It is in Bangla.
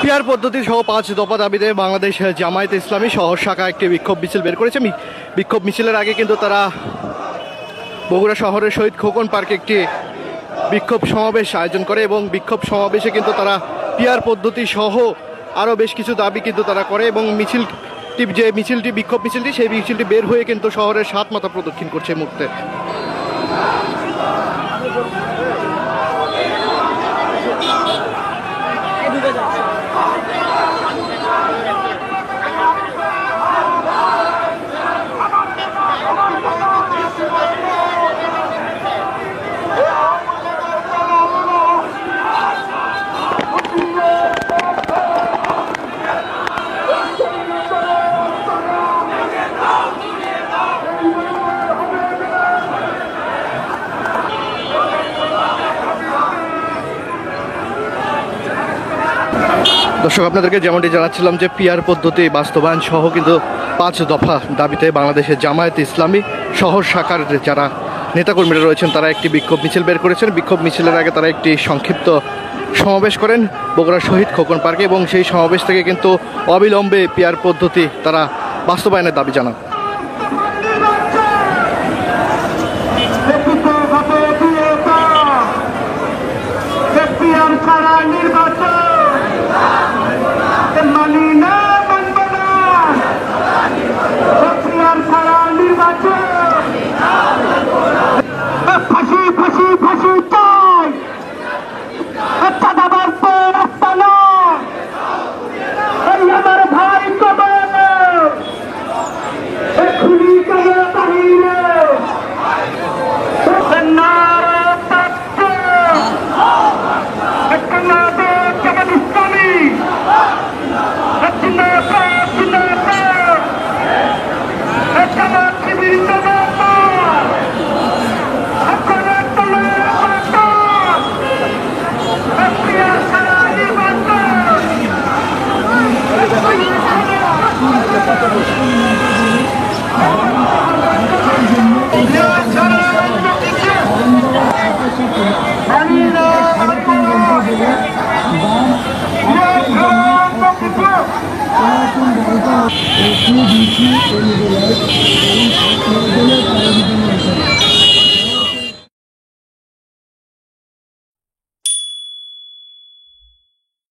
পিয়ার পদ্ধতি সহ 5 দফা দাবিতে বাংলাদেশ জামায়াতে ইসলামী শহর শাখা একটি বিক্ষোভ মিছিল বের করেছে। বিক্ষোভ মিছিলের আগে কিন্তু তারা বগুড়া শহরের শহীদ খোকন পার্কে একটি বিক্ষোভ সমাবেশ আয়োজন করে এবং বিক্ষোভ সমাবেশে কিন্তু তারা পিয়ার পদ্ধতি সহ আরও বেশ কিছু দাবি কিন্তু তারা করে এবং মিছিলটি বিক্ষোভ মিছিলটি সেই মিছিলটি বের হয়ে কিন্তু শহরের 7 মাথা প্রদক্ষিণ করছে এই মুহূর্তে। দর্শক, আপনাদেরকে যেমনটি জানাচ্ছিলাম যে পিয়ার পদ্ধতি বাস্তবায়ন সহ কিন্তু 5 দফা দাবিতে বাংলাদেশের জামায়াতে ইসলামী শহর শাখার যারা নেতাকর্মীরা রয়েছেন তারা একটি বিক্ষোভ মিছিল বের করেছেন। বিক্ষোভ মিছিলের আগে তারা একটি সংক্ষিপ্ত সমাবেশ করেন বগুড়া শহীদ খোকন পার্কে এবং সেই সমাবেশ থেকে কিন্তু অবিলম্বে পিয়ার পদ্ধতি তারা বাস্তবায়নের দাবি জানান। Thank you.